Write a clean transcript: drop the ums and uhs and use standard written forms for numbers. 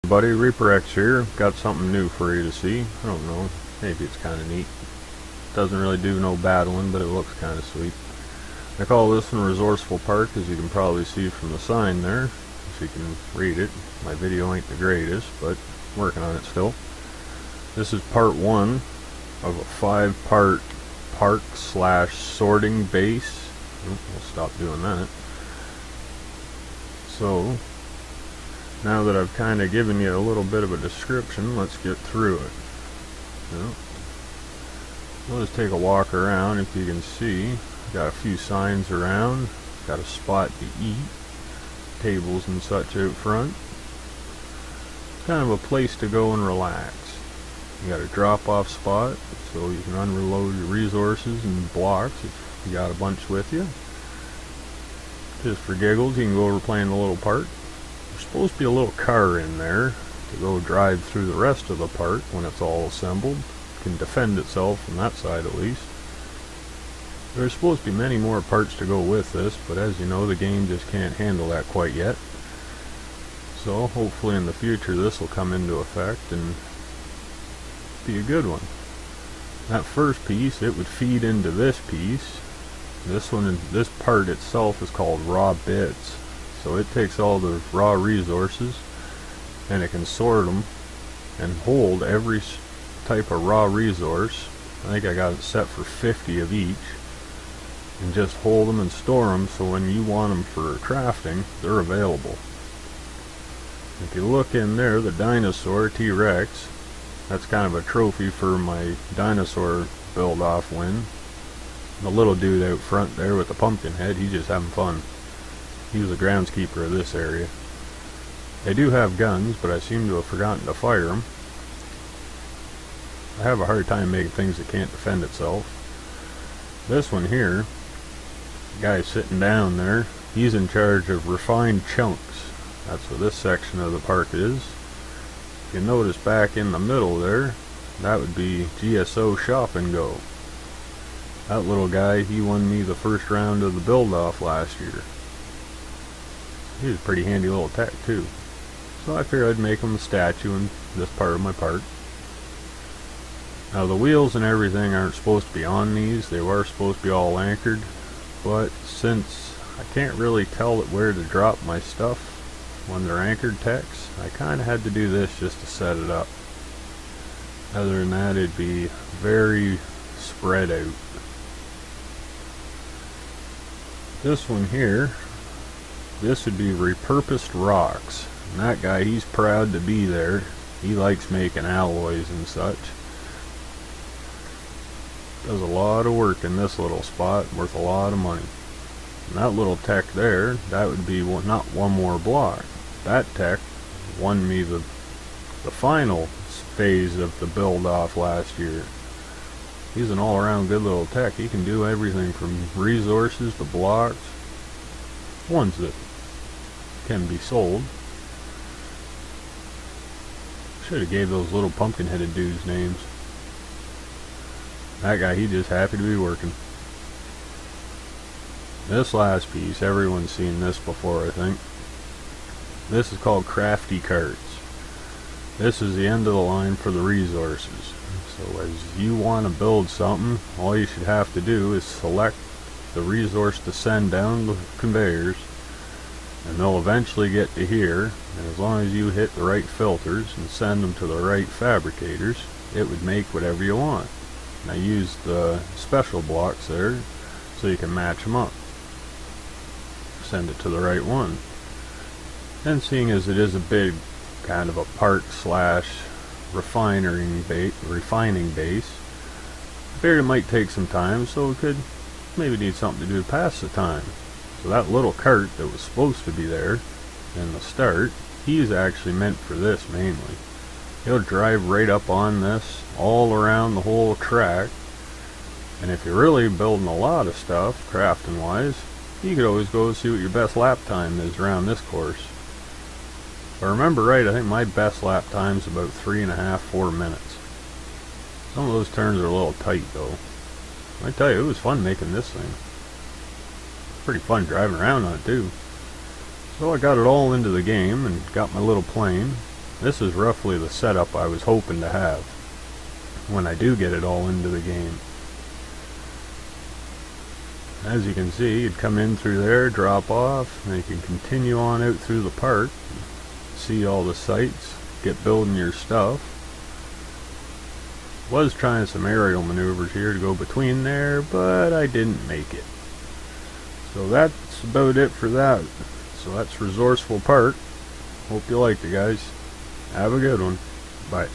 Buddy, Reaper X here. Got something new for you to see. I don't know, maybe it's kind of neat. Doesn't really do no battling, but it looks kind of sweet. I call this one Resourceful Park, as you can probably see from the sign there, if you can read it. My video ain't the greatest, but I'm working on it still. This is part 1 of a 5-part park / sorting base. We'll stop doing that. So now that I've kind of given you a little bit of a description, let's get through it. We'll just take a walk around. If you can see, got a few signs around, got a spot to eat, tables and such out front. Kind of a place to go and relax. You got a drop-off spot, so you can unload your resources and blocks if you got a bunch with you. Just for giggles, you can go over playing the little park. There's supposed to be a little car in there to go drive through the rest of the park when it's all assembled. It can defend itself from that side at least. There's supposed to be many more parts to go with this, but as you know, the game just can't handle that quite yet. So hopefully in the future this will come into effect and be a good one. That first piece, it would feed into this piece. This one, this part itself is called raw bits. So it takes all the raw resources and it can sort them and hold every type of raw resource. I think I got it set for 50 of each, and just hold them and store them so when you want them for crafting, they're available. If you look in there, the dinosaur T-Rex, that's kind of a trophy for my dinosaur build-off win. The little dude out front there with the pumpkin head, he's just having fun. He was the groundskeeper of this area. They do have guns, but I seem to have forgotten to fire them. I have a hard time making things that can't defend itself. This one here, the guy sitting down there, he's in charge of refined chunks. That's what this section of the park is. If you notice back in the middle there, that would be GSO Shop and Go. That little guy, he won me the first round of the build-off last year. He was a pretty handy little tech too. So I figured I'd make him a statue in this part of my park. Now the wheels and everything aren't supposed to be on these. They were supposed to be all anchored. But since I can't really tell where to drop my stuff when they're anchored techs, I kind of had to do this just to set it up. Other than that, it'd be very spread out. This one here, this would be repurposed rocks. And that guy, he's proud to be there. He likes making alloys and such. Does a lot of work in this little spot, worth a lot of money. And that little tech there, that would be not one more block. That tech won me the final phase of the build off last year. He's an all-around good little tech. He can do everything from resources to blocks, ones that can be sold. Should have gave those little pumpkin-headed dudes names. That guy, he's just happy to be working. This last piece, everyone's seen this before, I think. This is called crafty carts. This is the end of the line for the resources. So as you want to build something, all you should have to do is select the resource to send down the conveyors, and they'll eventually get to here, and as long as you hit the right filters and send them to the right fabricators, it would make whatever you want. And I used the special blocks there so you can match them up. Send it to the right one. And seeing as it is a big kind of a park / refining base, I figured it might take some time, so we could maybe need something to do to pass the time. So that little cart that was supposed to be there in the start, he's actually meant for this mainly. He'll drive right up on this all around the whole track, and if you're really building a lot of stuff crafting wise, you could always go see what your best lap time is around this course. If I remember right, I think my best lap time is about 3.5–4 minutes. Some of those turns are a little tight though. I tell you, it was fun making this thing. Pretty fun driving around on it too. So I got it all into the game and got my little plane. this is roughly the setup I was hoping to have when I do get it all into the game. As you can see, you'd come in through there, drop off, and you can continue on out through the park, see all the sights, get building your stuff. Was trying some aerial maneuvers here to go between there, but I didn't make it. So that's about it for that. So that's Resourceful Park. Hope you liked it, guys. Have a good one. Bye.